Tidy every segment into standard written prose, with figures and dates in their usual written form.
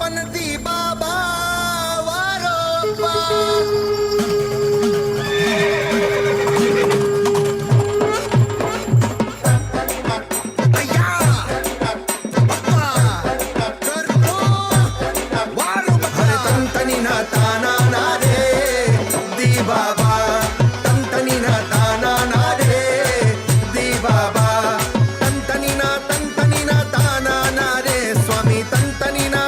पनती बाबा वारोबा स्वामी तंतनी ना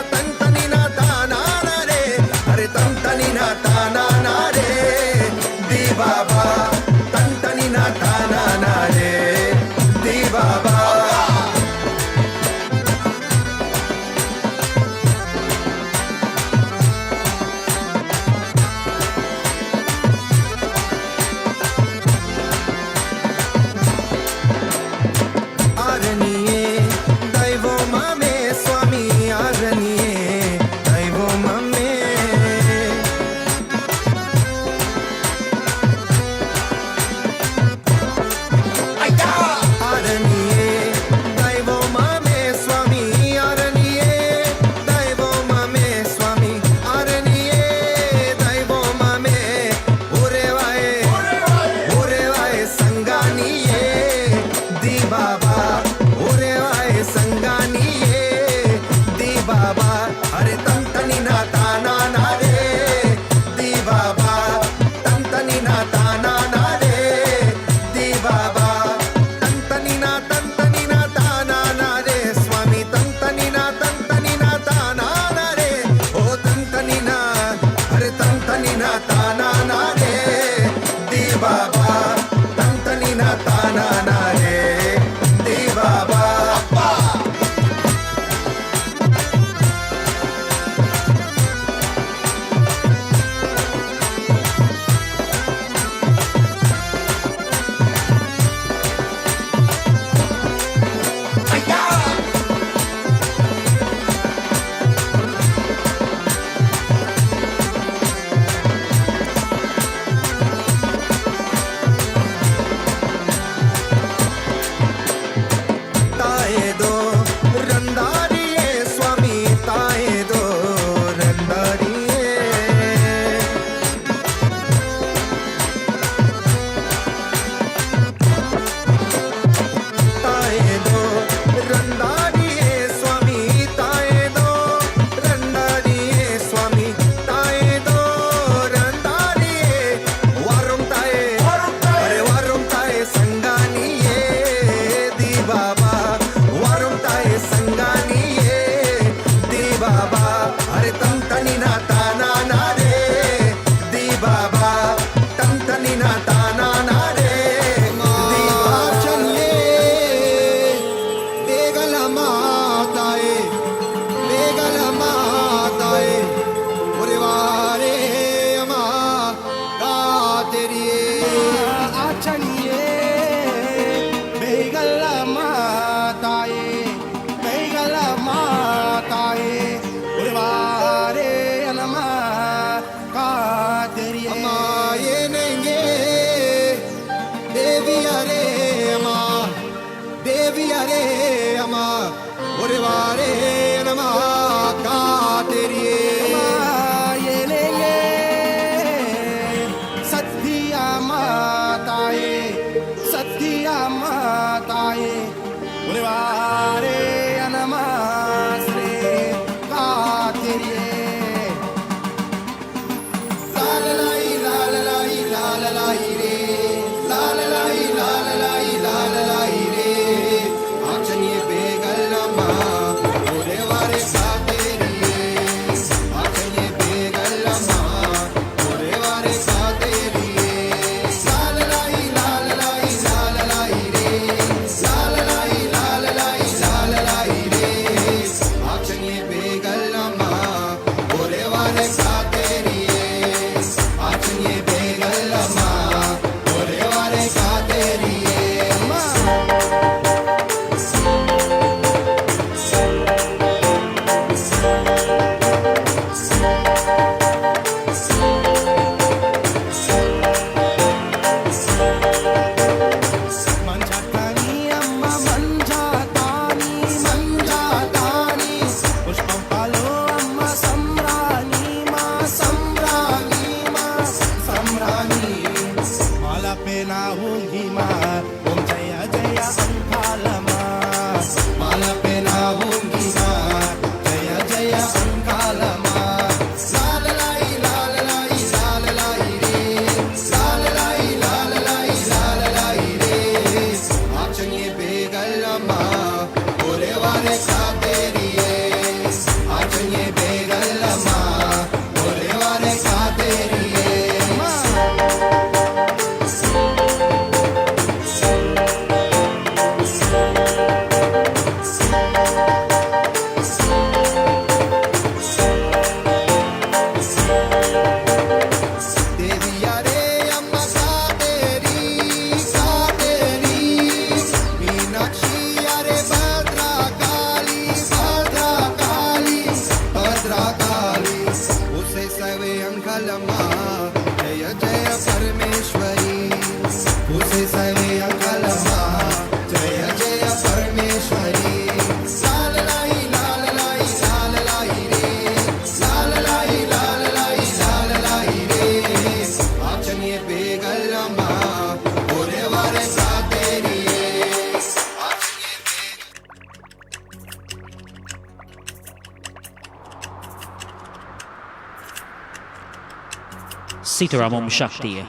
Sitaram Shakti.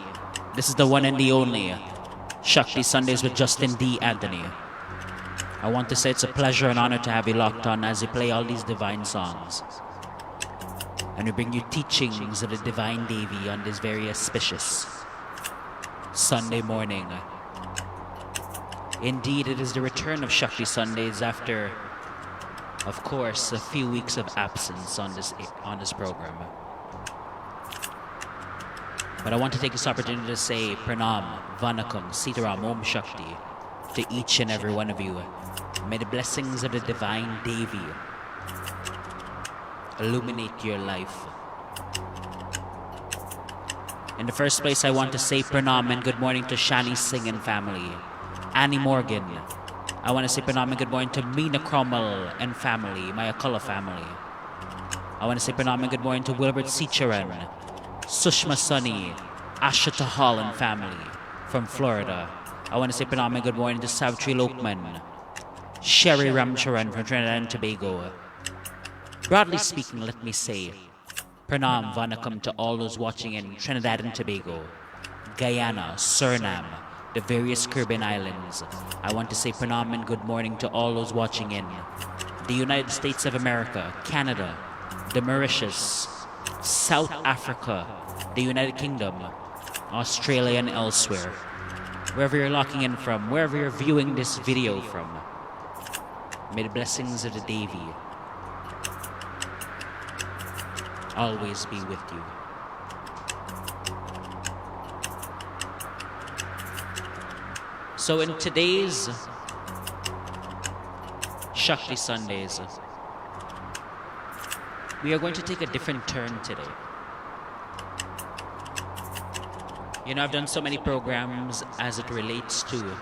This is the one and the only Shakti Sundays with Justin D. Anthony. I want to say it's a pleasure and honor to have you locked on as we play all these divine songs. And we bring you teachings of the Divine Devi on this very auspicious Sunday morning. Indeed, it is the return of Shakti Sundays after, of course, a few weeks of absence on this program. But I want to take this opportunity to say Pranam, Vanakam, Sitaram, Om Shakti to each and every one of you. May the blessings of the Divine Devi illuminate your life. In the first place, I want to say Pranam and good morning to Shani Singh and family. Annie Morgan. I want to say Pranam and good morning to Meena Cromwell and family, my Akala family. I want to say Pranam and good morning to Wilbert Sicharan, Sushma Sunny, Asha Tahal and family from Florida. I want to say Pranam and good morning to Savitri Lokman, Sherry Ramcharan from Trinidad and Tobago. Broadly speaking, let me say Pranam Vanakam to all those watching in Trinidad and Tobago, Guyana, Suriname, the various Caribbean islands. I want to say Pranam and good morning to all those watching in the United States of America, Canada, the Mauritius, South Africa, the United Kingdom, Australia and elsewhere. Wherever you're locking in from, wherever you're viewing this video from, may the blessings of the Devi always be with you. So in today's Shakti Sundays, we are going to take a different turn today. You know, I've done so many programs as it relates to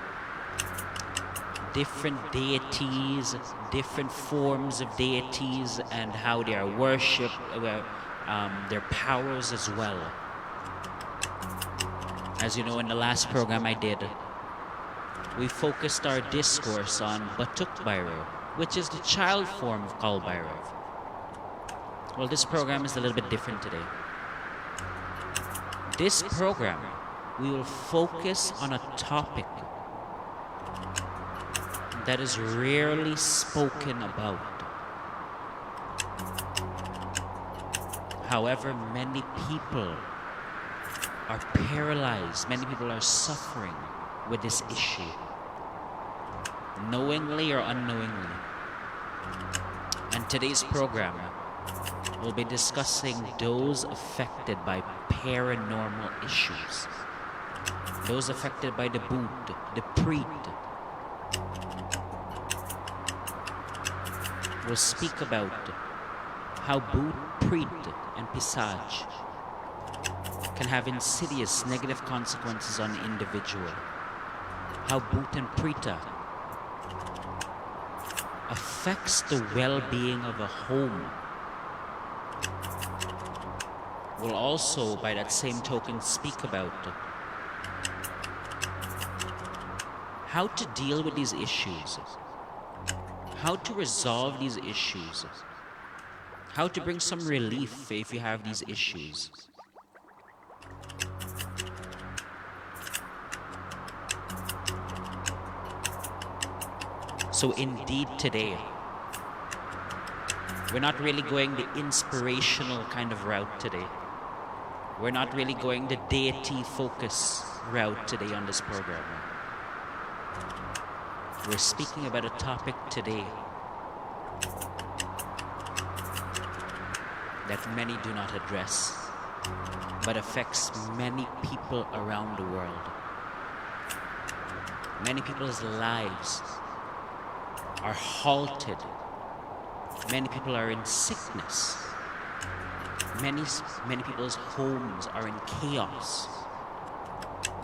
different deities, different forms of deities, and how they are worshipped, their powers as well. As you know, in the last program I did, we focused our discourse on Batuk Bhairav, which is the child form of Kal Bhairav. Well, this program is a little bit different today. This program, we will focus on a topic that is rarely spoken about. However, many people are paralyzed, many people are suffering with this issue, knowingly or unknowingly. And today's program will be discussing those affected by paranormal issues, those affected by the Bhoot, the Preet. We'll speak about how Bhoot, Preet, and Pisaj can have insidious negative consequences on the individual. How Bhoot and Preeta affects the well-being of a home. We'll also, by that same token, speak about how to deal with these issues, how to resolve these issues, how to bring some relief if you have these issues. So indeed today, we're not really going the inspirational kind of route today. We're not really going the deity focus route today on this program. We're speaking about a topic today that many do not address, but affects many people around the world. Many people's lives are halted. Many people are in sickness. Many people's homes are in chaos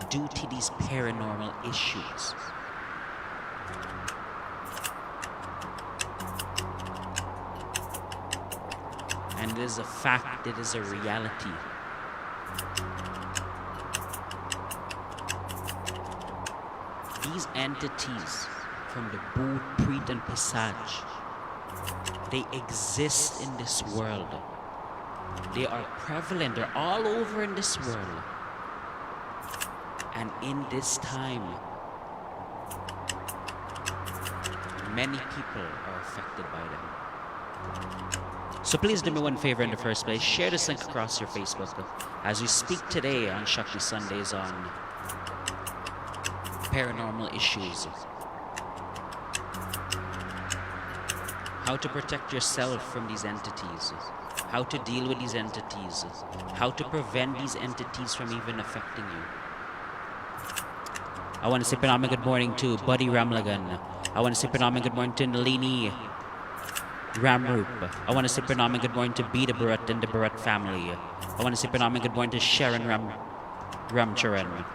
due to these paranormal issues. And it is a fact, it is a reality. These entities from the Bhoot, Preet, and Pisaj, they exist in this world. They are prevalent. They're all over in this world. And in this time, many people are affected by them. So please do me one favor in the first place. Share this link across your Facebook as we speak today on Shakti Sundays on paranormal issues. How to protect yourself from these entities. How to deal with these entities. How to prevent these entities from even affecting you. I want to say phenomenal good morning to Buddy Ramlagan. I want to say phenomenal good morning to Nalini Ramroop. I want to say phenomenal good morning to Beta Bharat and the Bharat family. I want to say phenomenal good morning to Sharon Ramcharan.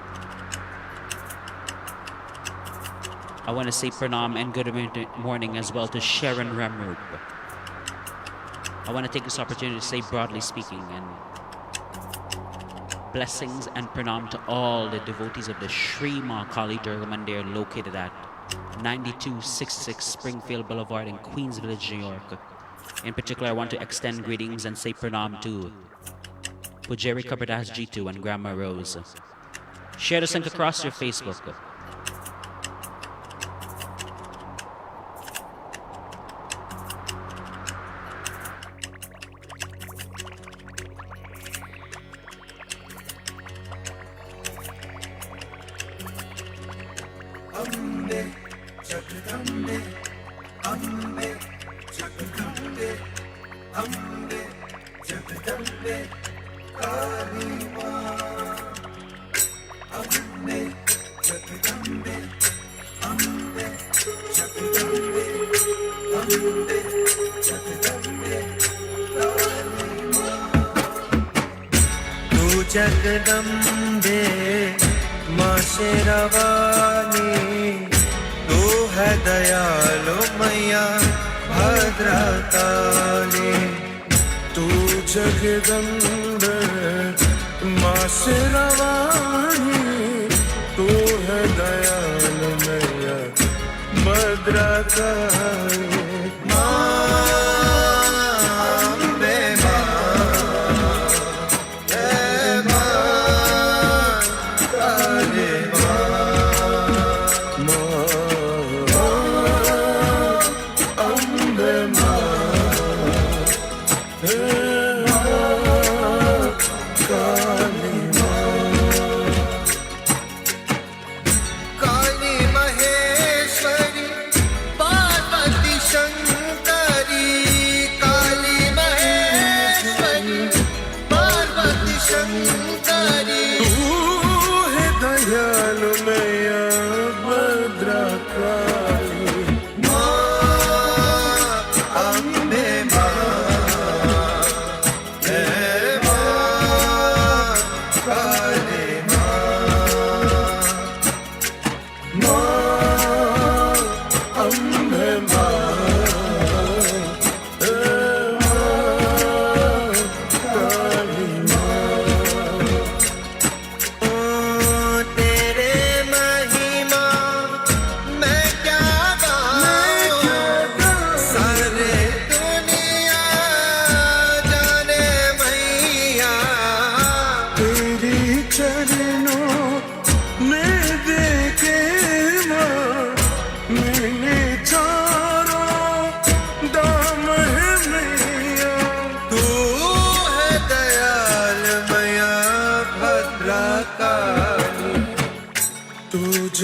I want to say pranam and good morning as well to Sharon Ramroop. I want to take this opportunity to say broadly speaking and blessings and pranam to all the devotees of the Sri Mahakali Durga Mandir located at 9266 Springfield Boulevard in Queens Village, New York. In particular, I want to extend greetings and say pranam to Pujari Kabardas Jitu and Grandma Rose. Share this link across your Facebook. Jagdambe माँ शेरावाली तू है दयालु मैया भद्रकाली तू जगदम्बे माँ शेरावाली तू है दयालु मैया भद्रकाली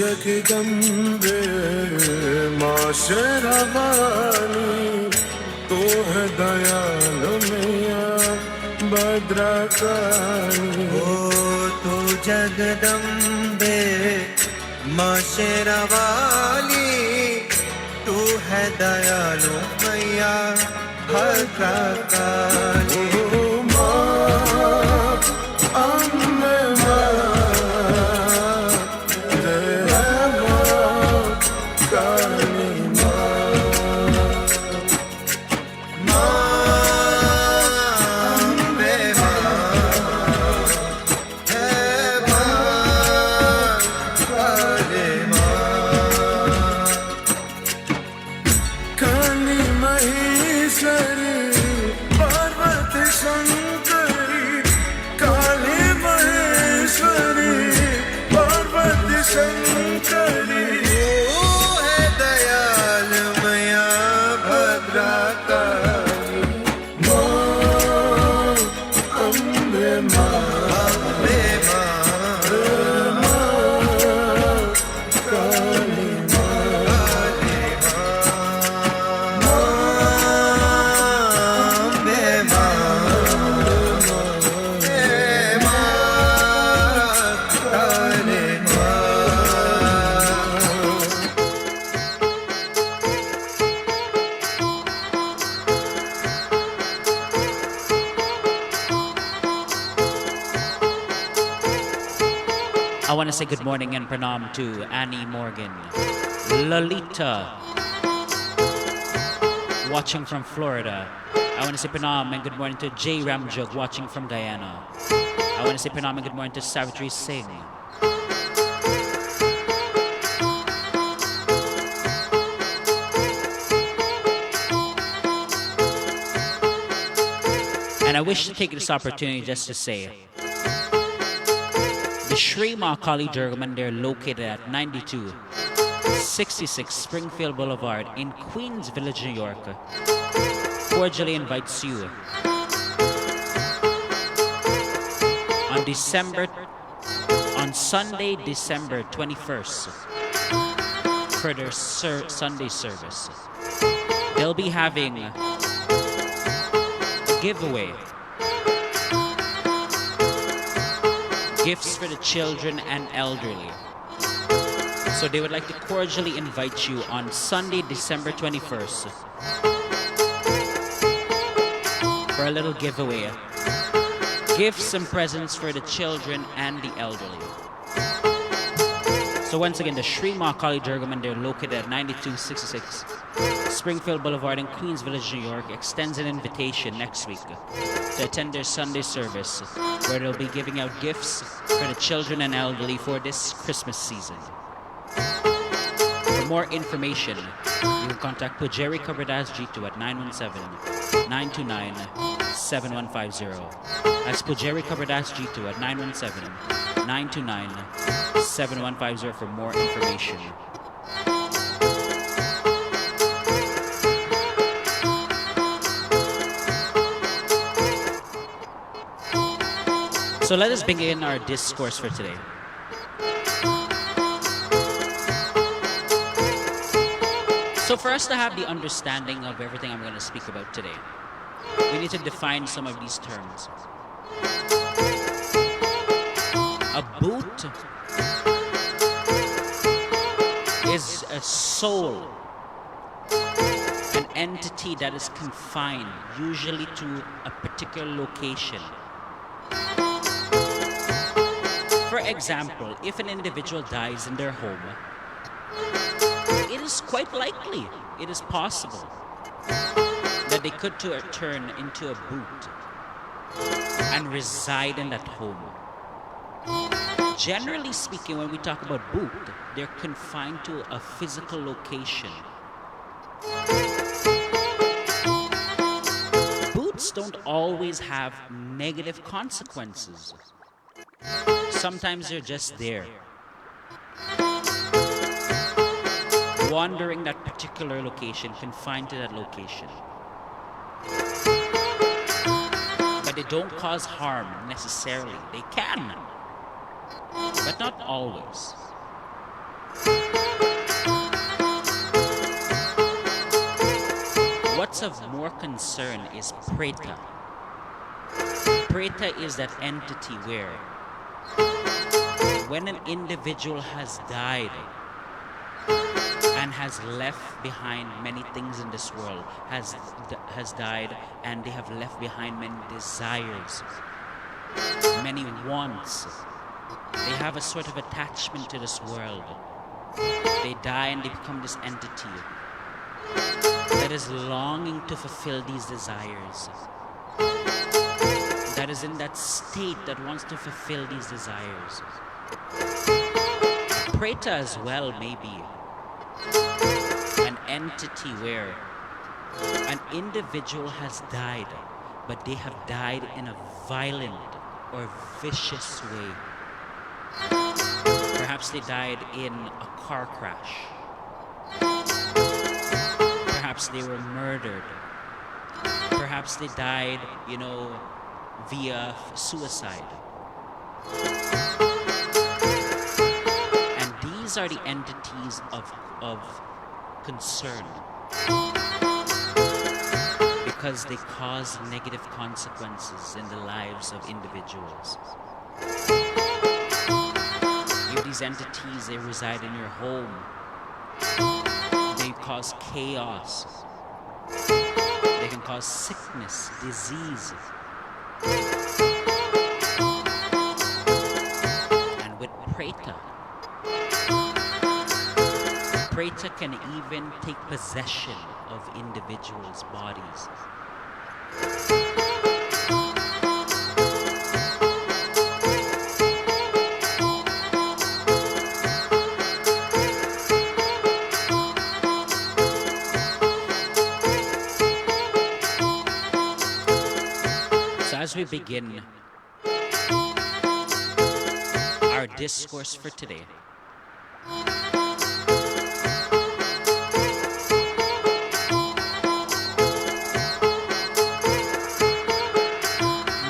जगदम्बे माँ शेरावाली तू है दयालु मैया भद्रकाली ओ तू जगदम्बे माँ शेरावाली तू है दयालु मैया भद्रकाली काली Maheshwari I want to say good morning and pranam to Annie Morgan, Lolita, watching from Florida. I want to say pranam and good morning to Jay Ramjog, watching from Guyana. I want to say pranam and good morning to Savitri Singh. And I wish to take this opportunity just to say, the Sri Mahakali Durga Mandir, located at 9266 Springfield Boulevard in Queens Village, New York, cordially invites you on Sunday, December 21st for their Sunday service. They'll be having a giveaway, gifts for the children and elderly. So they would like to cordially invite you on Sunday, December 21st for a little giveaway. Gifts and presents for the children and the elderly. So once again, the Sri Mahakali Durga Mandir, located at 9266 Springfield Boulevard in Queens Village, New York, extends an invitation next week to attend their Sunday service, where they'll be giving out gifts for the children and elderly for this Christmas season. For more information, you can contact Pujari Kabardas G2 at 917-929-7150. That's Pujari Kabardas G2 at 917-929-7150 for more information. So let us begin our discourse for today. So for us to have the understanding of everything I'm going to speak about today, we need to define some of these terms. A boot is a soul, an entity that is confined, usually to a particular location. For example, if an individual dies in their home, it is quite likely, it is possible, that they could turn into a boot and reside in that home. Generally speaking, when we talk about boot, they're confined to a physical location. Boots don't always have negative consequences. Sometimes they're just there, wandering that particular location, confined to that location. But they don't cause harm necessarily. They can, but not always. What's of more concern is preta. Preta is that entity where, when an individual has died and has left behind many things in this world, has died and they have left behind many desires, many wants. They have a sort of attachment to this world. They die and they become this entity that is longing to fulfill these desires, that is in that state that wants to fulfill these desires. Preta as well may be an entity where an individual has died, but they have died in a violent or vicious way. Perhaps they died in a car crash. Perhaps they were murdered. Perhaps they died, via suicide. And these are the entities of concern, because they cause negative consequences in the lives of individuals. If these entities, they reside in your home, they cause chaos. They can cause sickness, disease. And with Preta. Preta can even take possession of individuals' bodies. So as we begin our discourse for today,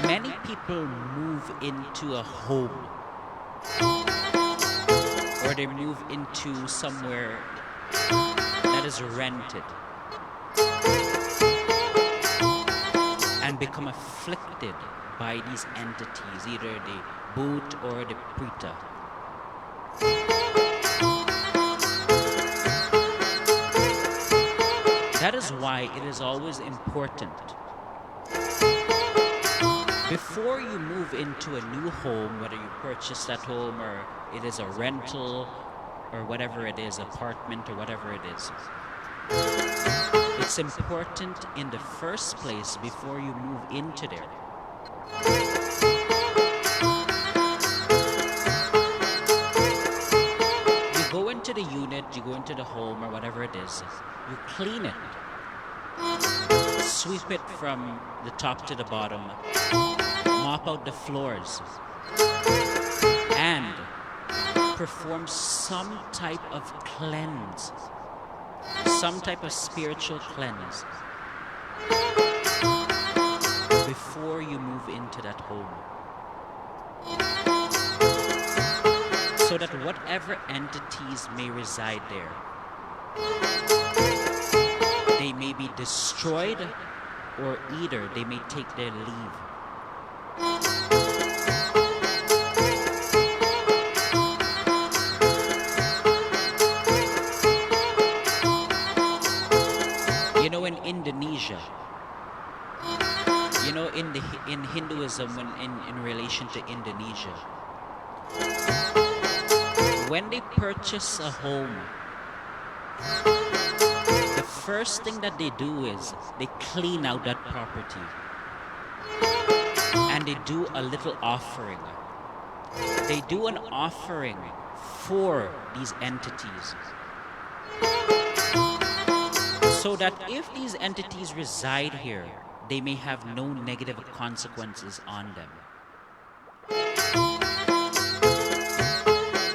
many people move into a home or they move into somewhere that is rented and become afflicted by these entities, either the boot or the preta. That is why it is always important, before you move into a new home, whether you purchase that home or it is a rental or whatever it is, apartment or whatever it is, it's important in the first place, before you move into there, you go into the unit, you go into the home or whatever it is, you clean it, sweep it from the top to the bottom, mop out the floors, and perform some type of cleanse, some type of spiritual cleanse before you move into that home, so that whatever entities may reside there, they may be destroyed, or either they may take their leave. You know, in Indonesia, you know, in Hinduism, in relation to Indonesia, when they purchase a home, the first thing that they do is they clean out that property and they do a little offering. They do an offering for these entities, so that if these entities reside here, they may have no negative consequences on them.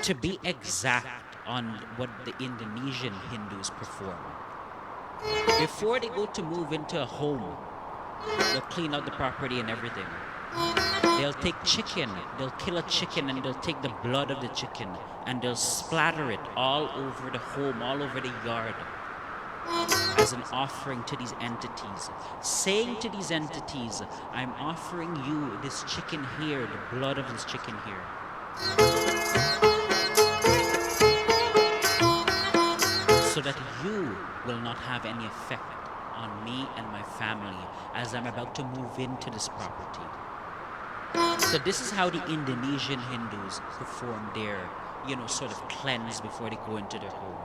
To be exact on what the Indonesian Hindus perform, before they go to move into a home, they'll clean out the property and everything. They'll take chicken, they'll kill a chicken, and they'll take the blood of the chicken and they'll splatter it all over the home, all over the yard, as an offering to these entities, saying to these entities, I'm offering you this chicken here, the blood of this chicken here, so that you will not have any effect on me and my family as I'm about to move into this property. So this is how the Indonesian Hindus perform their, sort of cleanse before they go into their home.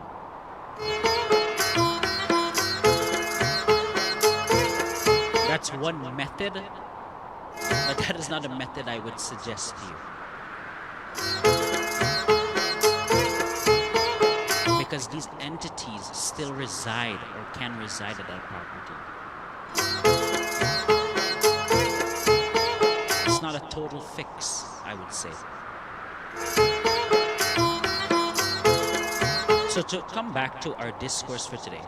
That's one method, but that is not a method I would suggest to you. Because these entities still reside or can reside at that property. It's not a total fix, I would say. So to come back to our discourse for today,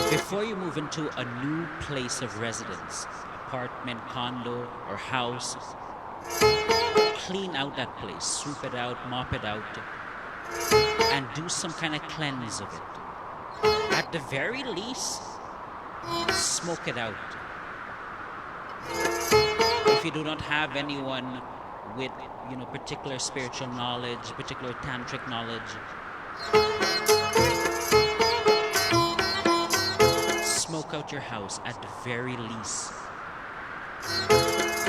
before you move into a new place of residence, apartment, condo, or house, clean out that place, sweep it out, mop it out, and do some kind of cleanse of it. At the very least, smoke it out. If you do not have anyone with, particular spiritual knowledge, particular tantric knowledge, smoke out your house at the very least.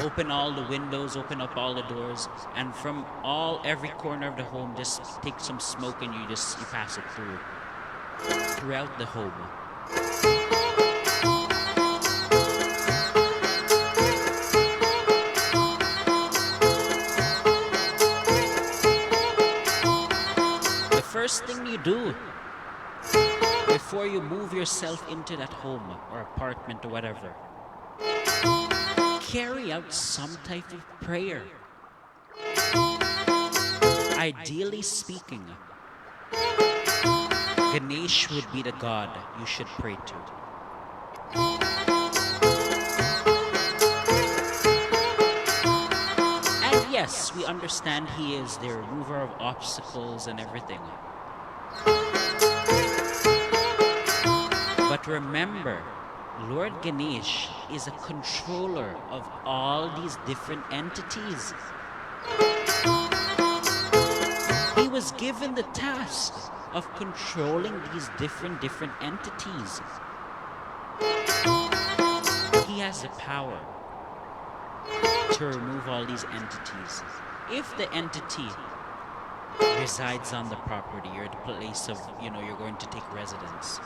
Open all the windows, open up all the doors, and from every corner of the home, just take some smoke and you pass it throughout the home. The first thing you do before you move yourself into that home or apartment or whatever, carry out some type of prayer. Ideally speaking, Ganesh would be the god you should pray to. And yes, we understand he is the remover of obstacles and everything. But remember, Lord Ganesh is a controller of all these different entities. He was given the task of controlling these different entities. He has the power to remove all these entities. If the entity resides on the property or the place of, you're going to take residence.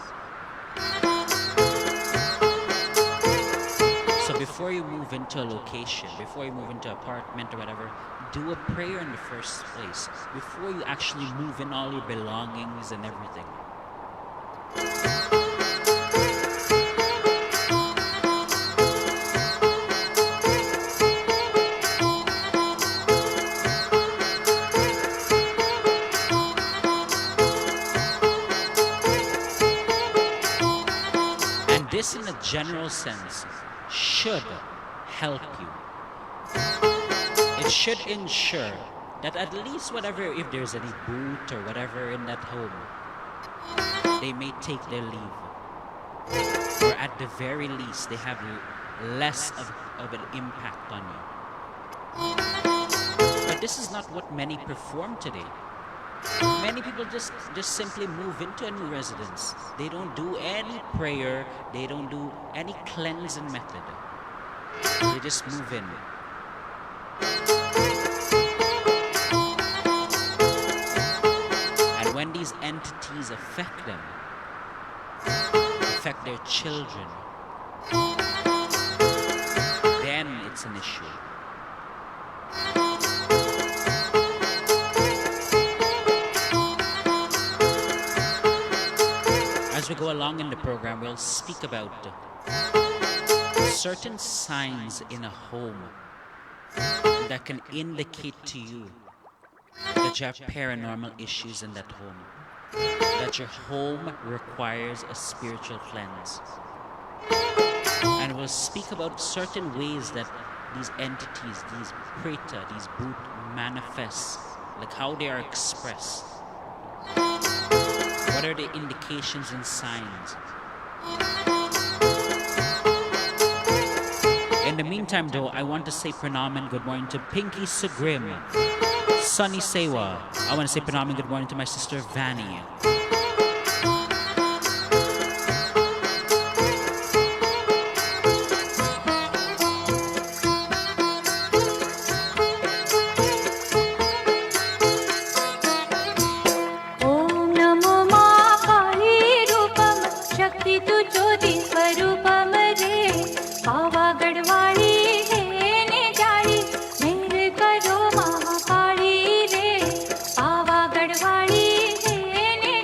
So before you move into a location, before you move into an apartment or whatever, do a prayer in the first place before you actually move in all your belongings and everything. And this, in a general sense, should help you. It should ensure that at least if there's any boot or whatever in that home, they may take their leave. Or at the very least, they have less of an impact on you. But this is not what many perform today. Many people just simply move into a new residence. They don't do any prayer. They don't do any cleansing method. They just move in. And when these entities affect them, affect their children, then it's an issue. As we go along in the program, we'll speak about certain signs in a home that can indicate to you that you have paranormal issues in that home, that your home requires a spiritual cleanse. And we'll speak about certain ways that these entities, these preta, these bhoot manifest, like how they are expressed. What are the indications and signs? In the meantime, though, I want to say pranam and good morning to Pinky Sugrim, Sunny Sewa. I want to say pranam and good morning to my sister Vanny. शक्ति तू ज्योति स्वरूपम रे पावागढ़वाड़ी है ने जाड़ी मेरे करो महाकाली रे पावागढ़वाड़ी है ने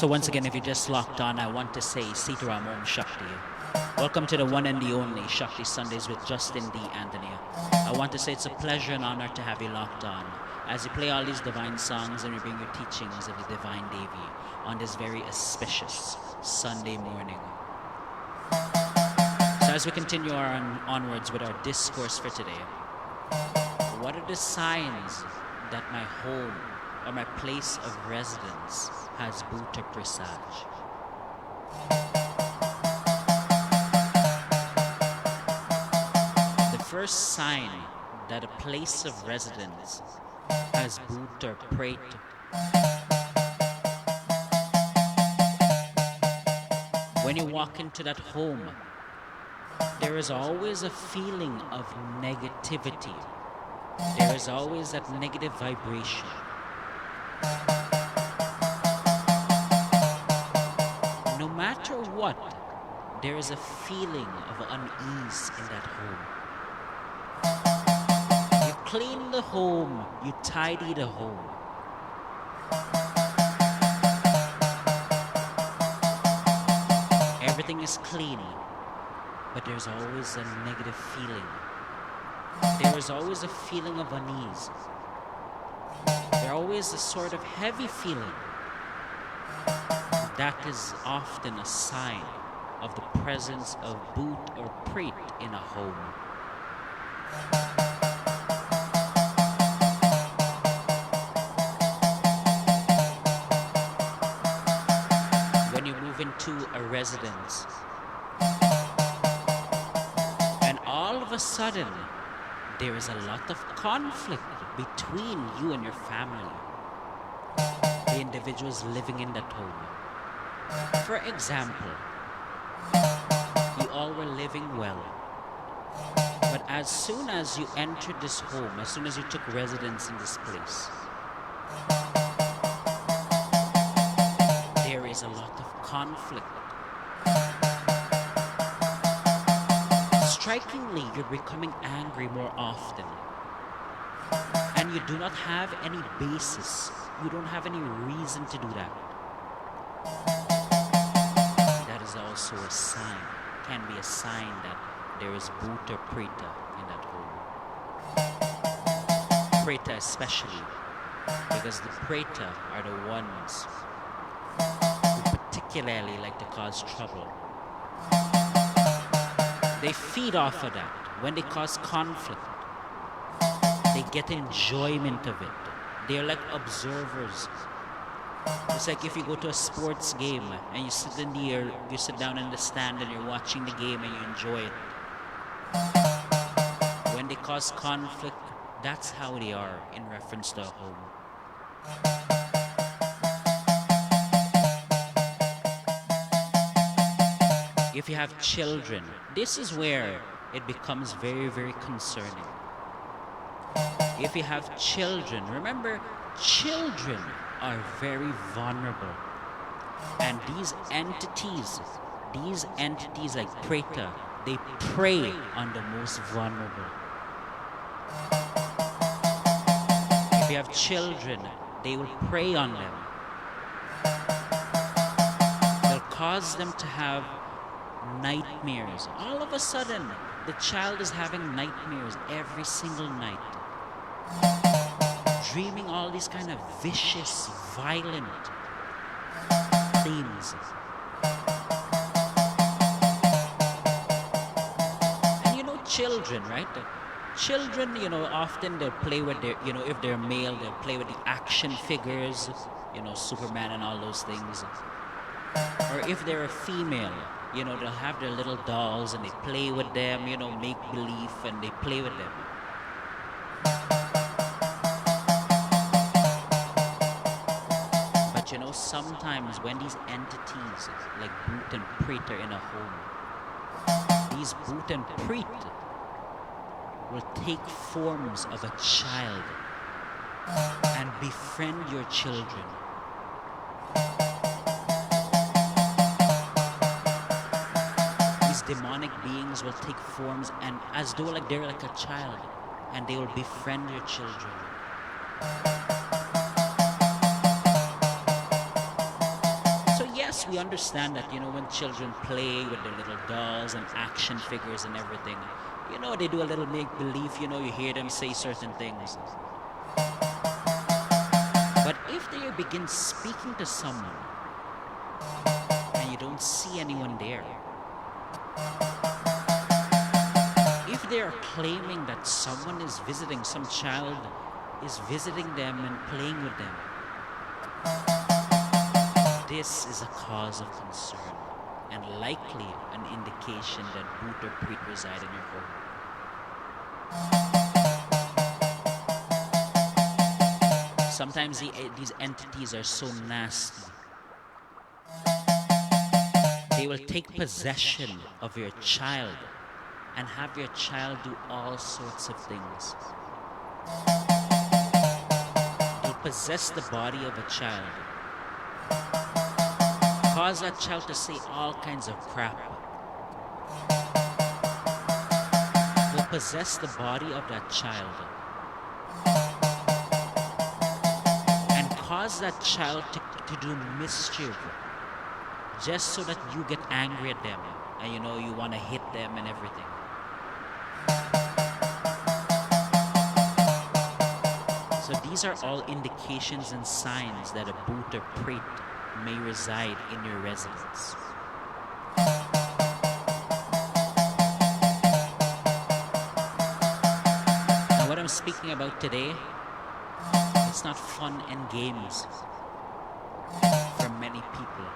So once again, if you just locked on, I want to say Sitaram Om Shakti. Welcome to the one and the only Shakti Sundays with Justin D. Anthony. I want to say it's a pleasure and honor to have you locked on as you play all these divine songs and we bring you teachings of the Divine Devi on this very auspicious Sunday morning. So as we continue onwards with our discourse for today, what are the signs that my home or my place of residence has Bhuta Presage? The first sign that a place of residence has Bhuta Pret. When you walk into that home, there is always a feeling of negativity. There is always that negative vibration. No matter what, there is a feeling of unease in that home. You clean the home, you tidy the home. Everything is clean, but there's always a negative feeling. there is always a feeling of unease. There always a sort of heavy feeling. That is often a sign of the presence of boot or preet in a home. When you move into a residence, and all of a sudden, there is a lot of conflict between you and your family, the individuals living in that home. For example, you all were living well, but as soon as you entered this home, as soon as you took residence in this place, there is a lot of conflict. Strikingly, you're becoming angry more often. And you do not have any basis. You don't have any reason to do that. That is also a sign, can be a sign that there is Bhuta or Preta in that home. Preta especially, because the Preta are the ones who particularly like to cause trouble. They feed off of that. When they cause conflict, they get enjoyment of it. They're like observers. It's like if you go to a sports game and you sit down in the stand and you're watching the game and you enjoy it. When they cause conflict, that's how they are in reference to a home. If you have children, this is where it becomes very, very concerning. If you have children, remember, children are very vulnerable. And these entities like Preta, they prey on the most vulnerable. If you have children, they will prey on them. They'll cause them to have nightmares. All of a sudden, the child is having nightmares every single night. Dreaming all these kind of vicious, violent things. And you know, children, right? Children, often they'll play with their, if they're male, they'll play with the action figures, Superman and all those things. Or if they're a female, they'll have their little dolls and they play with them, make believe, and they play with them. But sometimes when these entities like Bhoot and Preet are in a home, these Bhoot and Preet will take forms of a child and befriend your children. These demonic beings will take forms and as though like they're like a child, and they will befriend your children. Yes, we understand that, when children play with their little dolls and action figures and everything, they do a little make-believe, you hear them say certain things. But if they begin speaking to someone and you don't see anyone there, if they are claiming that someone is visiting, some child is visiting them and playing with them, this is a cause of concern and likely an indication that Bhoot or Preet reside in your home. Sometimes these entities are so nasty. They will take possession of your child and have your child do all sorts of things. They'll possess the body of a child, cause that child to say all kinds of crap. Will possess the body of that child and cause that child to do mischief just so that you get angry at them and you want to hit them and everything. these are all indications and signs that a bhoot or pret may reside in your residence. Now, what I'm speaking about today, it's not fun and games for many people.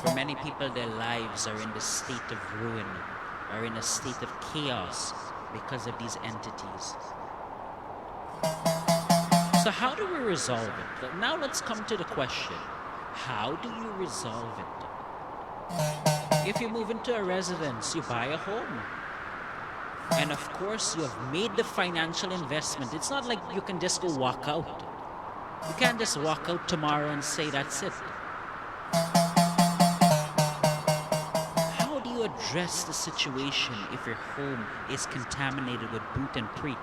For many people, their lives are in the state of ruin, are in a state of chaos because of these entities. So how do we resolve it? Now let's come to the question. How do you resolve it? If you move into a residence, you buy a home. And of course, you have made the financial investment. It's not like you can just go walk out. You can't just walk out tomorrow and say that's it. How do you address the situation if your home is contaminated with bhoot and pret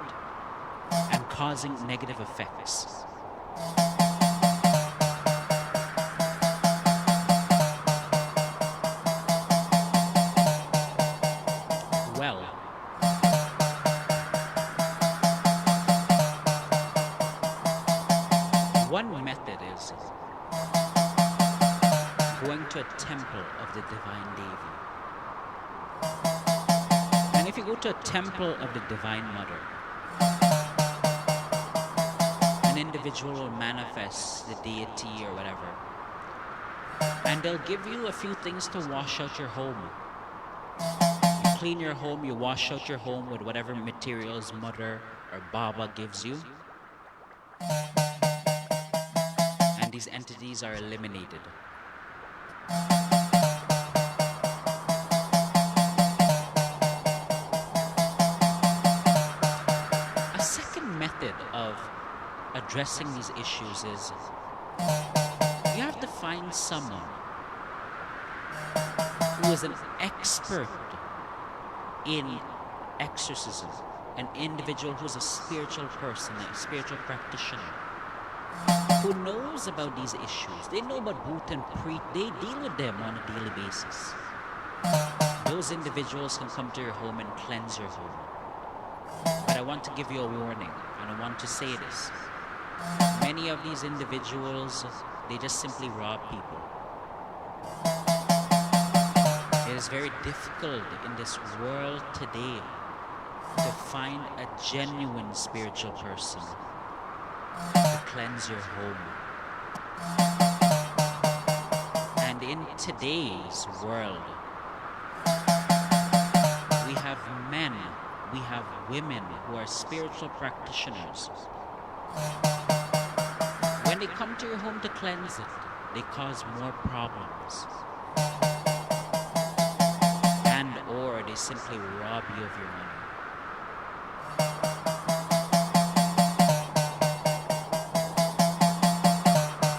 and causing negative effects? Well, one method is going to a temple of the Divine Devi. And if you go to a temple of the Divine Mother, an individual will manifest the deity or whatever. And they'll give you a few things to wash out your home. You clean your home, you wash out your home with whatever materials Mother or Baba gives you. And these entities are eliminated. A second method of addressing these issues is you have to find someone who is an expert in exorcism, an individual who's a spiritual person, a spiritual practitioner, who knows about these issues. They know about bhoot and pret. They deal with them on a daily basis. Those individuals can come to your home and cleanse your home. But I want to give you a warning, and I want to say this. Many of these individuals, they just simply rob people. It is very difficult in this world today to find a genuine spiritual person to cleanse your home. And in today's world, we have men, we have women who are spiritual practitioners. When they come to your home to cleanse it, they cause more problems. And or they simply rob you of your money.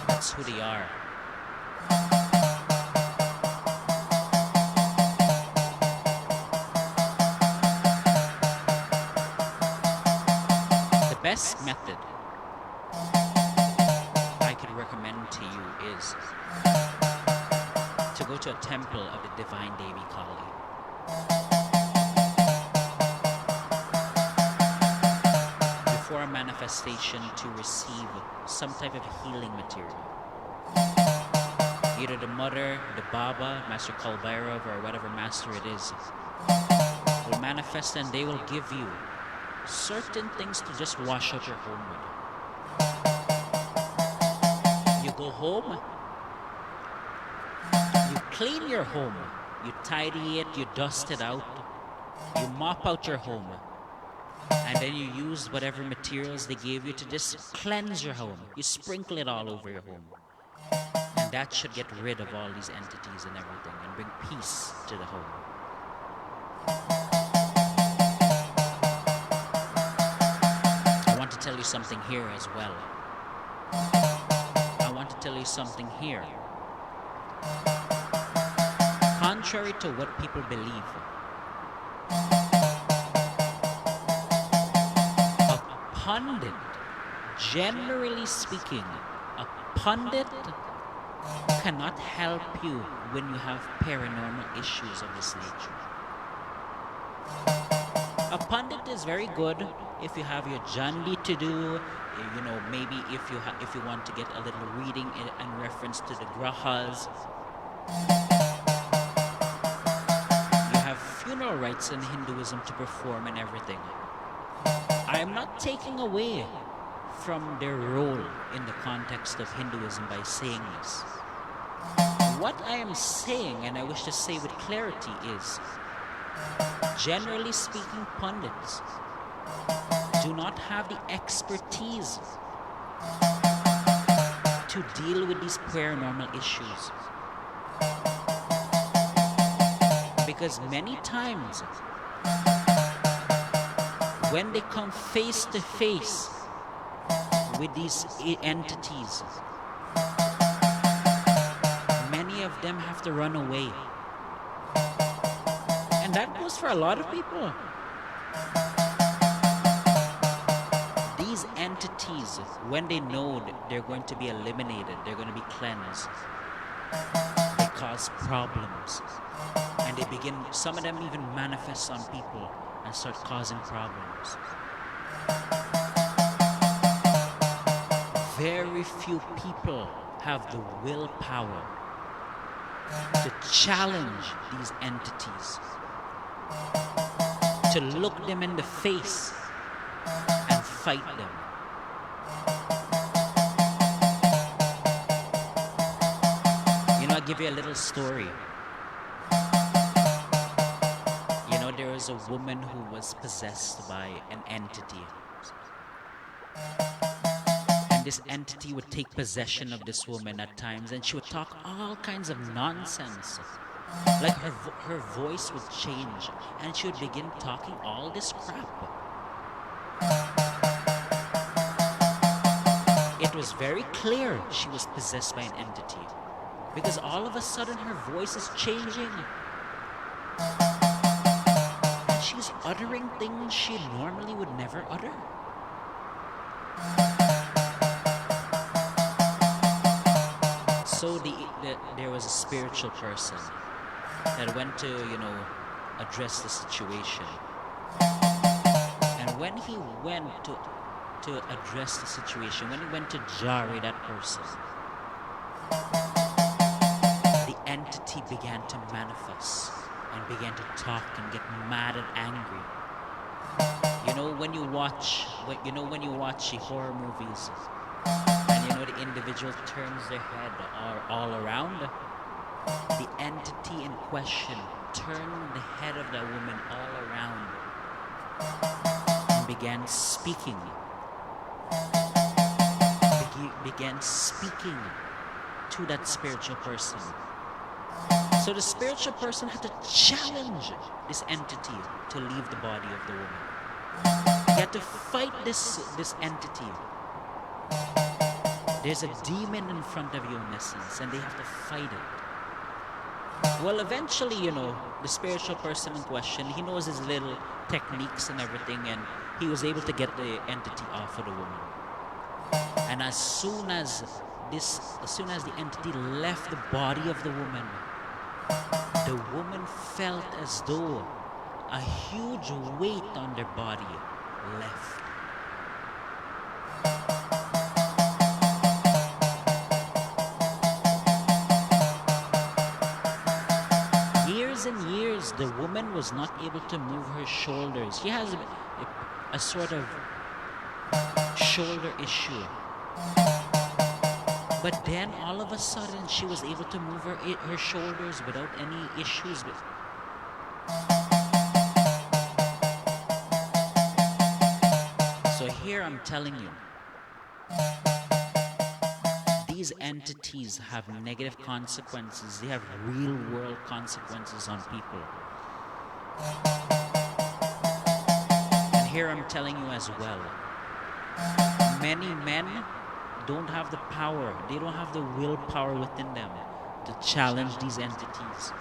That's who they are. The best method I could recommend to you is to go to a temple of the Divine Devi Kali. Before a manifestation, to receive some type of healing material. Either the Mother, the Baba, Master Kalbhairav, or whatever master it is, will manifest and they will give you certain things to just wash out your home with. You go home, you clean your home, you tidy it, you dust it out, you mop out your home, and then you use whatever materials they gave you to just cleanse your home. You sprinkle it all over your home. And that should get rid of all these entities and everything and bring peace to the home. I want to tell you something here as well. I want to tell you something here. Contrary to what people believe, a pundit, generally speaking, a pundit cannot help you when you have paranormal issues of this nature. A pundit is very good if you have your jandi to do. Maybe if you want to get a little reading in reference to the grahas. You have funeral rites in Hinduism to perform and everything. I am not taking away from their role in the context of Hinduism by saying this. What I am saying, and I wish to say with clarity, is generally speaking, pundits do not have the expertise to deal with these paranormal issues. Because many times, when they come face to face with these entities, many of them have to run away. And that goes for a lot of people. These entities, when they know they're going to be eliminated, they're going to be cleansed, they cause problems. And some of them even manifest on people and start causing problems. Very few people have the willpower to challenge these entities, to look them in the face and fight them. I'll give you a little story. There was a woman who was possessed by an entity. And this entity would take possession of this woman at times, and she would talk all kinds of nonsense. Like her voice would change, and she would begin talking all this crap. It was very clear she was possessed by an entity, because all of a sudden her voice is changing. And she's uttering things she normally would never utter. So there was a spiritual person that went to, address the situation. And when he went to address the situation, when he went to jari that person, the entity began to manifest and began to talk and get mad and angry. When you watch the horror movies, and the individual turns their head all around, the entity in question turned the head of that woman all around and began speaking. Began speaking to that spiritual person. So the spiritual person had to challenge this entity to leave the body of the woman. He had to fight this entity. There's a demon in front of you in essence, and they have to fight it. Well, eventually, the spiritual person in question, he knows his little techniques and everything, and he was able to get the entity off of the woman. And as soon as the entity left the body of the woman felt as though a huge weight on their body left. Years and years, the woman was not able to move her shoulders. She has a sort of shoulder issue. But then all of a sudden she was able to move her shoulders without any issues. So here I'm telling you, these entities have negative consequences. They have real world consequences on people. And here I'm telling you as well, many men don't have the power, they don't have the willpower within them to challenge these entities.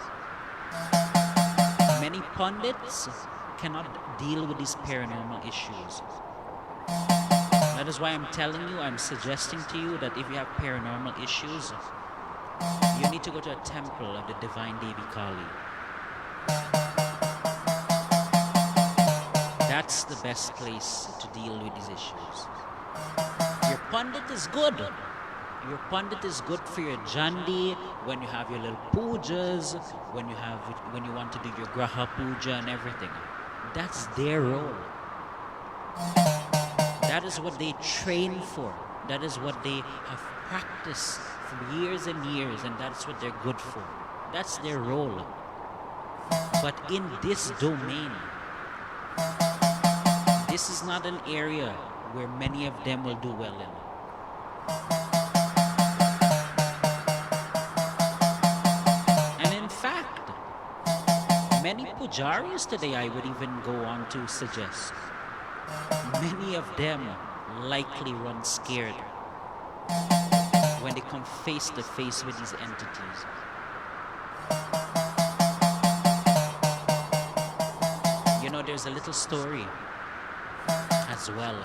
Many pundits cannot deal with these paranormal issues. That is why I'm telling you, I'm suggesting to you that if you have paranormal issues, you need to go to a temple of the divine Devi Kali. That's the best place to deal with these issues. Your pundit is good. Your pundit is good for your jandi, when you have your little pujas, when you want to do your graha puja and everything. That's their role. That is what they train for. That is what they have practiced for years and years, and that's what they're good for. That's their role. But in this domain, this is not an area where many of them will do well in. And in fact, many pujaris today, I would even go on to suggest, many of them likely run scared when they come face to face with these entities. You know, there's a little story as well.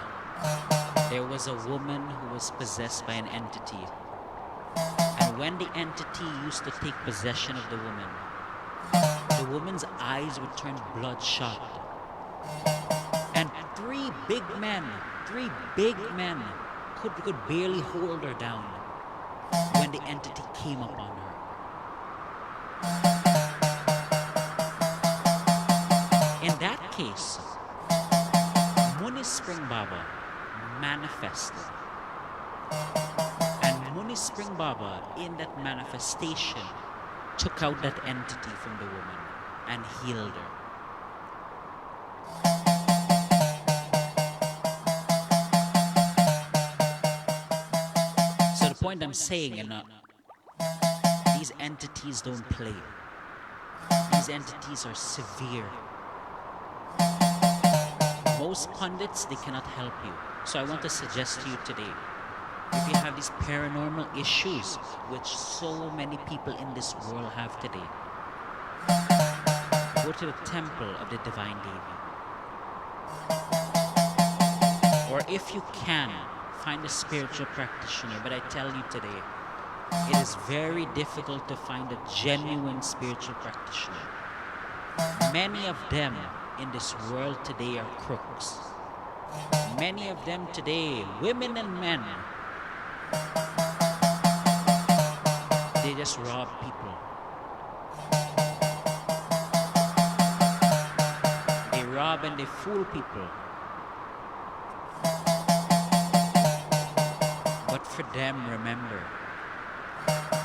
There was a woman who was possessed by an entity. And when the entity used to take possession of the woman's eyes would turn bloodshot. And three big men could barely hold her down when the entity came upon her. In that case, Muni Spring Baba manifested. And Muni Spring Baba, in that manifestation, took out that entity from the woman and healed her. So the point I'm saying, these entities don't play. These entities are severe. Most pundits, they cannot help you. So I want to suggest to you today, if you have these paranormal issues, which so many people in this world have today, go to the temple of the Divine Devi. Or if you can, find a spiritual practitioner. But I tell you today, it is very difficult to find a genuine spiritual practitioner. Many of them in this world today are crooks. Many of them today, women and men, they just rob people. They rob and they fool people. But for them, remember,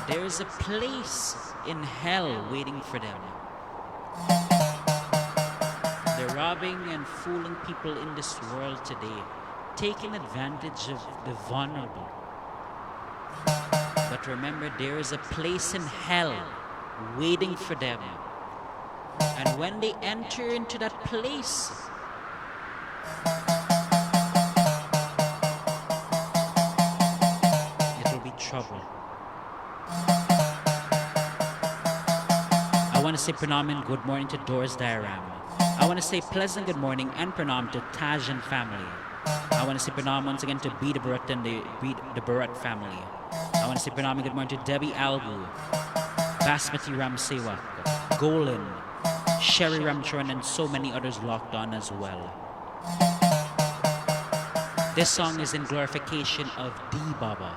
there is a place in hell waiting for them. They're robbing and fooling people in this world today, taking advantage of the vulnerable. But remember, there is a place in hell waiting for them. And when they enter into that place, it will be trouble. I want to say pranam and good morning to Doris Diorama. I want to say pleasant good morning and pranam to Taj and family. I want to say pranam once again to B. the Barrett and the Barrett family. I want to say pranam and good morning to Debbie Algu, Basmati Ram Sewak, Golan, Sherry Ramcharan, and so many others locked on as well. This song is in glorification of D. Baba.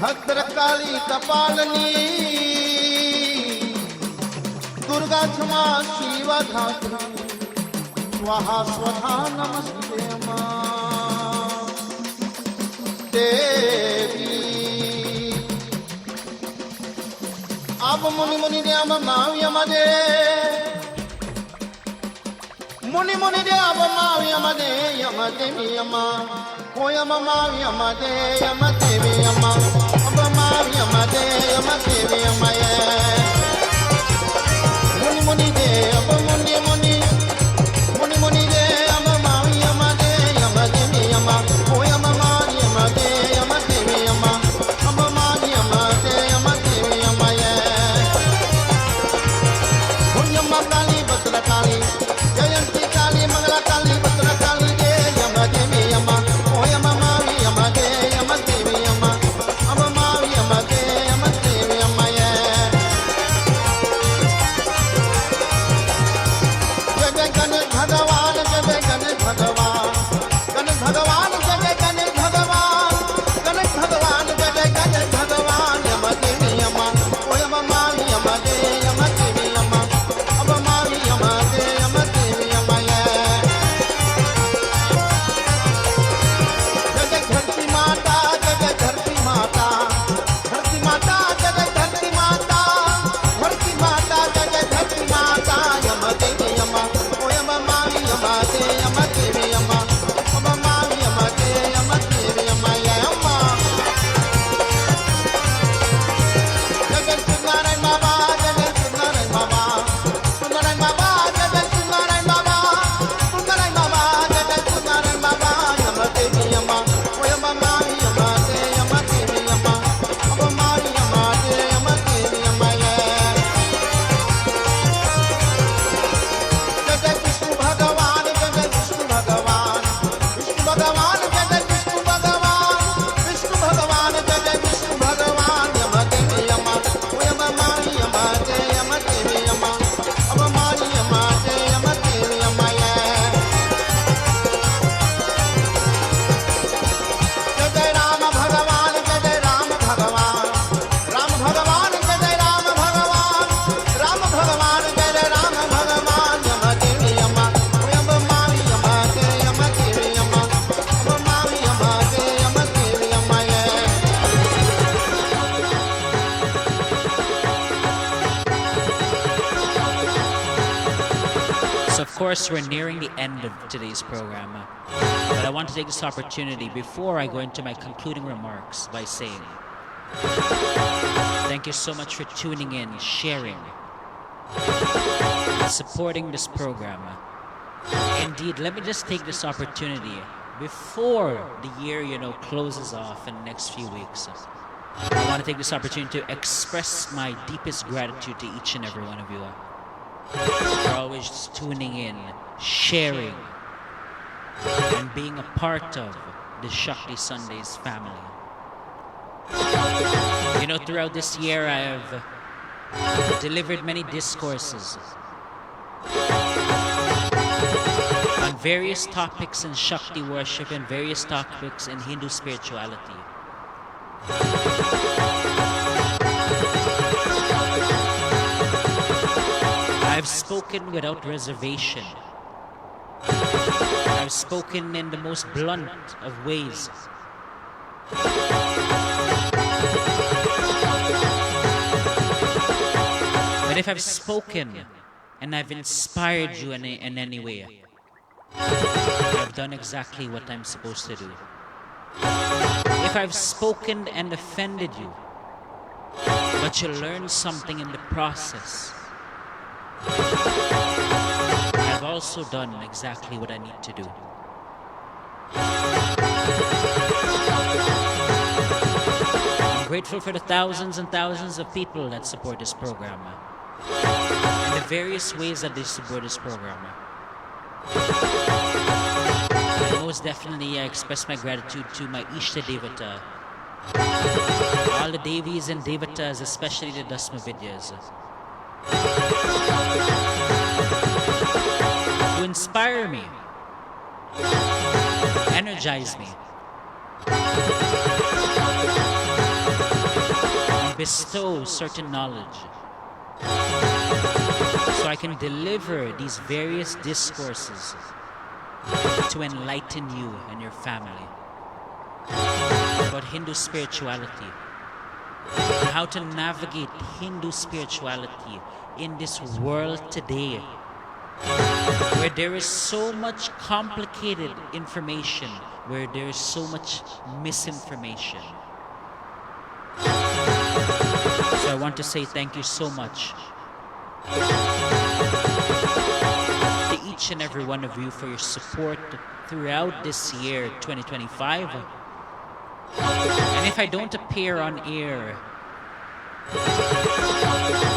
Bhadrakali कपालनी Durga क्षमा शिवा धात्री स्वाहा स्वधा नमस्ते मां देवी अब मुनि मुनि देव माव्य मदे मुनि मुनि देव माव्य मदे यम देवी यमा ओ यम माव्य मदे यम देवी यमा अब माव्य मदे यम देवी यमा मुनि मुनि देव मुनि मुनि मुनि मुनि देव माव्य मदे यम देवी यमा ओ यम माव्य मदे यम देवी यमा अब माव्य मदे यम देवी यमा यम काली भद्र काली जयंती काली मंगला काली भद्र काली जय यम देवी यमा ओ यम मावी यम दे यम देवी यमा अब मावी यम दे यम देवी यमा जय जय गणेश भगवान जय जय गणेश भगवान गणेश भगवान जय जय गणेश भगवान गणेश भगवान जय जय गणेश भगवान यम देवी यमा ओ यम मावी यम दे यम देवी यमा अब मावी यम दे यम देवी यमा जय जय धरती माता जय जय धरती माता धरती माता जय जय धरती माता धरती माता जय जय धरती माता यम देवी यमा ओ यम मावी यम दे यम देवी यमा अब मावी यम दे यम देवी यमा यमा जय जय सुनारायण बाबा जय जय सुनारायण बाबा सुनारायण बाबा जय जय सुनारायण बाबा सुनारायण बाबा जय जय सुनारायण बाबा यम देवी यमा ओ यम मावी यम दे यम देवी यमा अब मावी यम दे यम देवी यमा जय जय विष्णु भगवान जय जय विष्णु भगवान विष्णु भगवान जय जय विष्णु भगवान विष्णु भगवान जय जय विष्णु भगवान यम देवी यमा ओ यम मावी यम दे यम देवी यमा अब मावी यम दे यम देवी यमा जय जय राम भगवान जय जय राम भगवान राम भगवान जय जय राम भगवान राम भगवान जय जय राम भगवान यम देवी यमा ओ यम मावी यम दे यम देवी यमा अब मावी यम दे यम देवी यमा So, of course, we're nearing the end of today's program. But I want to take this opportunity before I go into my concluding remarks by saying thank you so much for tuning in, sharing, and supporting this program. Indeed, let me just take this opportunity before the year, closes off in the next few weeks. I want to take this opportunity to express my deepest gratitude to each and every one of you for always tuning in, sharing, and being a part of the Shakti Sundays family. Throughout this year, I have delivered many discourses on various topics in Shakti worship and various topics in Hindu spirituality. I've spoken without reservation. I've spoken in the most blunt of ways. But if I've spoken and I've inspired you in any way, I've done exactly what I'm supposed to do. If I've spoken and offended you, but you learned something in the process, I've also done exactly what I need to do. I'm grateful for the thousands and thousands of people that support this program and the various ways that they support this program. And most definitely, I express my gratitude to my Ishta Devata, all the Devis and Devatas, especially the Dasma Vidyas, who inspire me, energize me, and bestow certain knowledge so I can deliver these various discourses to enlighten you and your family about Hindu spirituality and how to navigate Hindu spirituality in this world today, where there is so much complicated information, where there is so much misinformation. So I want to say thank you so much to each and every one of you for your support throughout this year 2025. And if I don't appear on air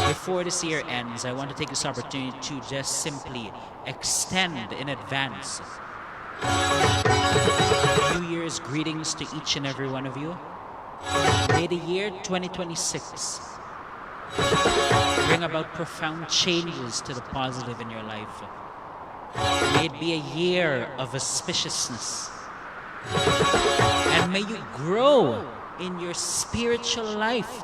before this year ends, I want to take this opportunity to just simply extend in advance New Year's greetings to each and every one of you. May the year 2026 bring about profound changes to the positive in your life. May it be a year of auspiciousness. And may you grow in your spiritual life.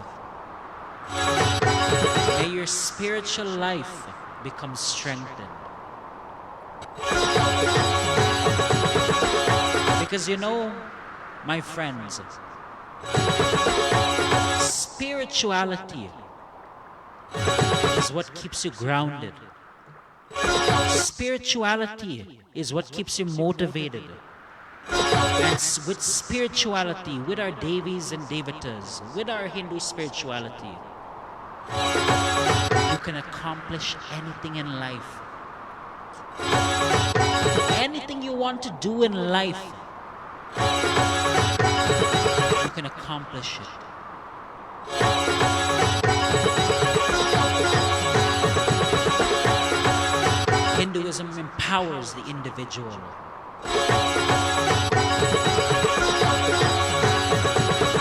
May your spiritual life become strengthened. Because you know, my friends, spirituality is what keeps you grounded. Spirituality is what keeps you motivated. And with spirituality, with our Devis and Devatas, with our Hindu spirituality, you can accomplish anything in life. Anything you want to do in life, you can accomplish it. Hinduism empowers the individual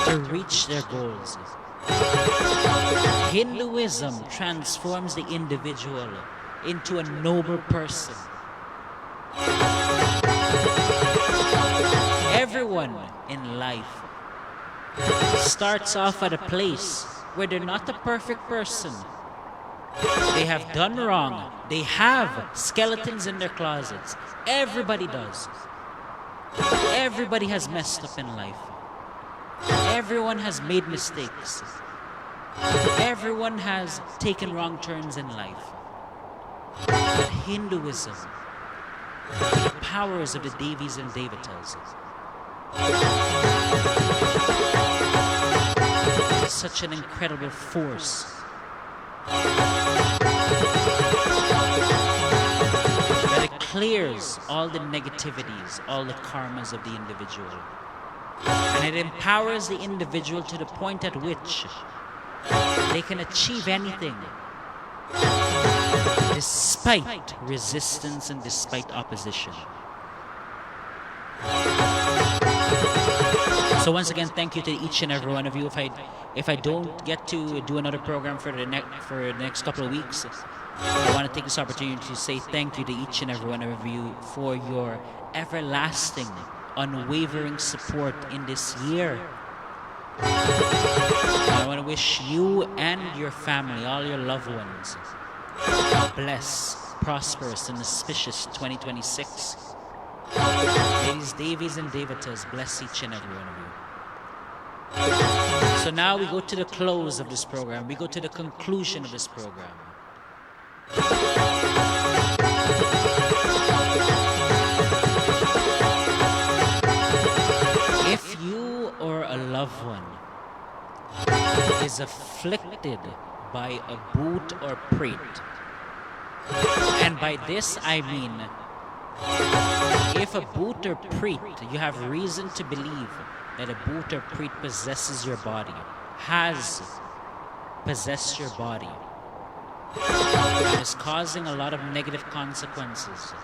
to reach their goals. Hinduism transforms the individual into a noble person. Everyone in life starts off at a place where they're not a perfect person. They have done wrong. They have skeletons in their closets. Everybody does. Everybody has messed up in life. Everyone has made mistakes. Everyone has taken wrong turns in life. But Hinduism, the powers of the Devis and Devatas, is such an incredible force that it clears all the negativities, all the karmas of the individual. And it empowers the individual to the point at which they can achieve anything despite resistance and despite opposition. So once again, thank you to each and every one of you. If I don't get to do another program for the next couple of weeks, I want to take this opportunity to say thank you to each and every one of you for your everlasting, unwavering support in this year. I want to wish you and your family, all your loved ones, a blessed, prosperous, and auspicious 2026. May these Devis and Devatas bless each and every one of you. So now we go to the close of this program. We go to the conclusion of this program. If you or a loved one is afflicted by a bhoot or pret, and by this I mean, if a bhoot or pret, you have reason to believe that a bhoot or pret possesses your body, has possessed your body and is causing a lot of negative consequences.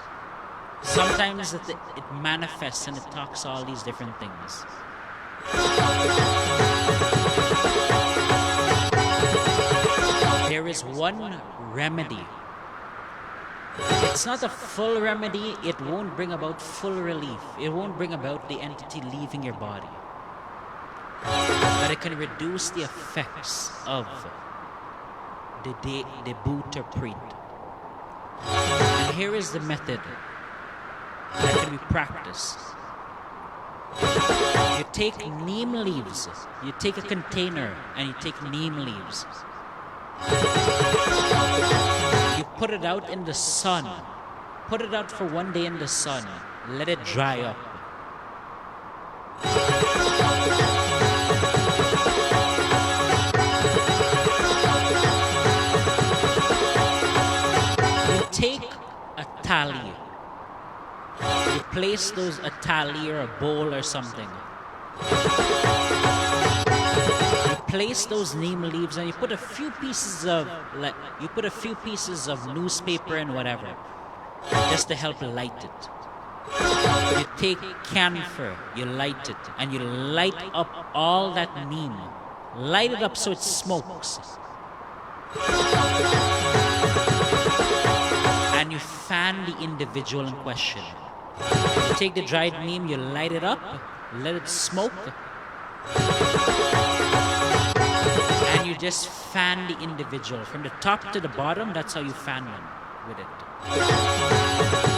Sometimes it manifests and it talks all these different things. There is one remedy. It's not a full remedy. It won't bring about full relief. It won't bring about the entity leaving your body. But it can reduce the effects of the boot or preet. And here is the method that can be practiced. You take neem leaves. You take a container and you take neem leaves. You put it out in the sun. Put it out for one day in the sun. Let it dry up. You take a tally. You place a tally or a bowl or something. Place those neem leaves and you put a few pieces of newspaper and whatever, just to help light it. You take camphor, you light it, and you light up all that neem. Light it up so it smokes. And you fan the individual in question. You take the dried neem, you light it up, let it smoke, and you just fan the individual from the top to the bottom. That's how you fan them with it.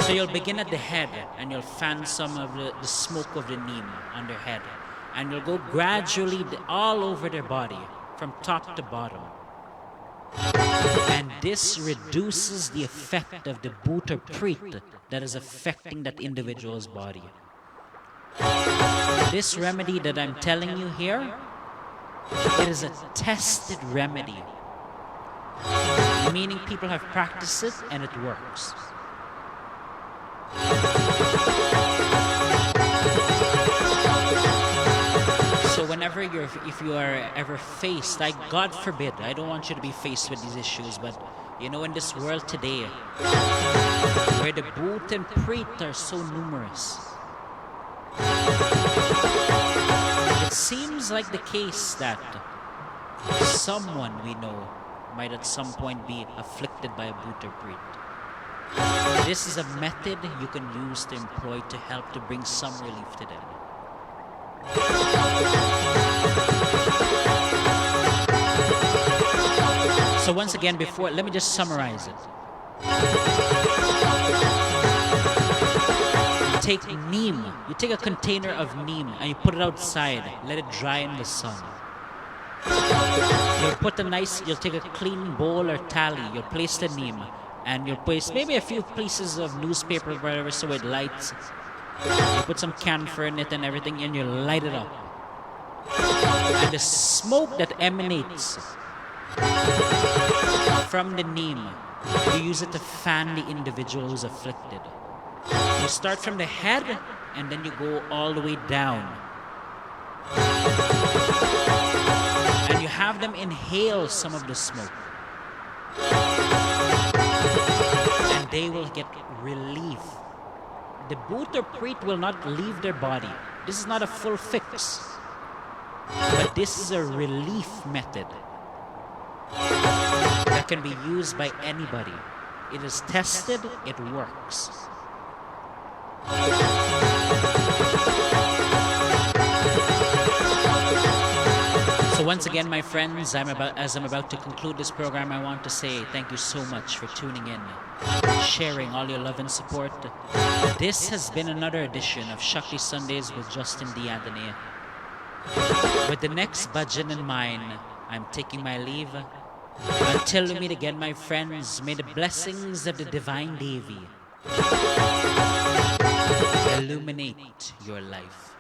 So you'll begin at the head and you'll fan some of the smoke of the neem on their head, and you'll go gradually all over their body from top to bottom. And this reduces the effect of the boot or preet that is affecting that individual's body. This remedy that I'm telling you here, it is a tested remedy, meaning people have practiced it and it works. So whenever if you are ever faced, God forbid, I don't want you to be faced with these issues, but in this world today, where the boot and preet are so numerous, it seems like the case that someone we know might at some point be afflicted by a boot or preet. This is a method you can use to employ to help to bring some relief to them. So once again, let me just summarize it. You take neem, you take a container of neem and you put it outside, let it dry in the sun. You'll take a clean bowl or tally, you'll place the neem, and you'll place maybe a few pieces of newspaper or whatever so it lights. You put some camphor in it and everything, and you light it up. And the smoke that emanates from the neem, you use it to fan the individual who's afflicted. You start from the head and then you go all the way down. And you have them inhale some of the smoke. And they will get relief. The boot or preet will not leave their body. This is not a full fix. But this is a relief method that can be used by anybody. It is tested, it works. So once again, my friends, as I'm about to conclude this program, I want to say thank you so much for tuning in, sharing all your love and support. This has been another edition of Shakti Sundays with Justin D'Anthony. With the next bhajan in mind, I'm taking my leave. Until we meet again, my friends, may the blessings of the Divine Devi illuminate your life.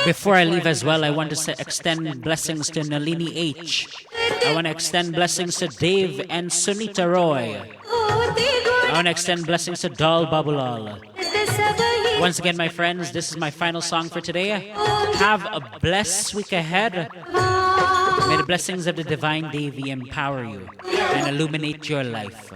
Before I leave as well, I want to extend blessings to Nalini H. I want to extend blessings to Dave and Sunita Roy. I want to extend blessings to Dal Babulal. Once again, my friends, this is my final song for today. Have a blessed week ahead. May the blessings of the Divine Devi empower you and illuminate your life.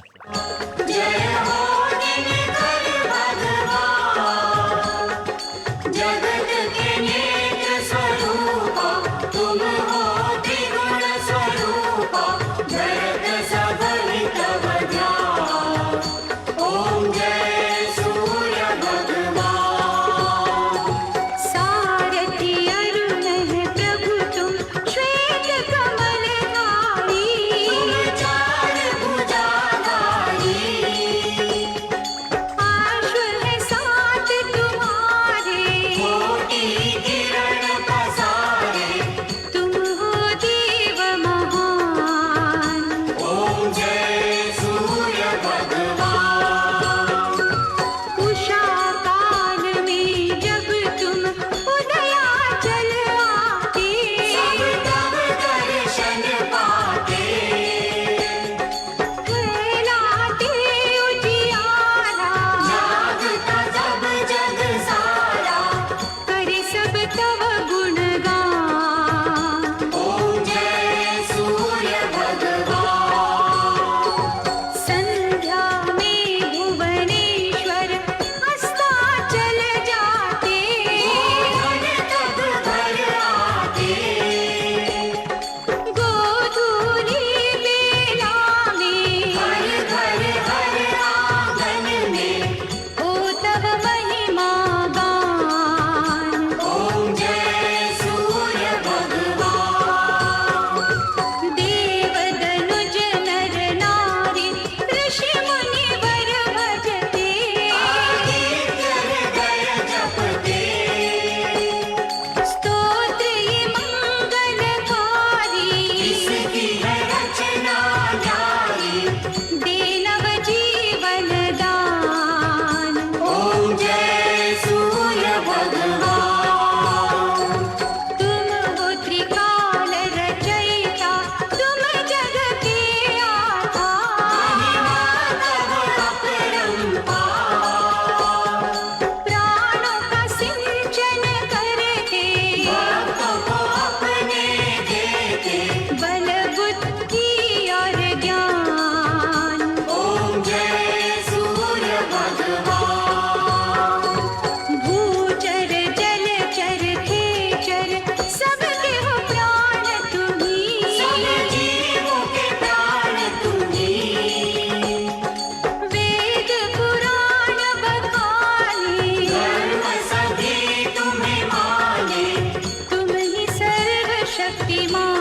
Shaktimaan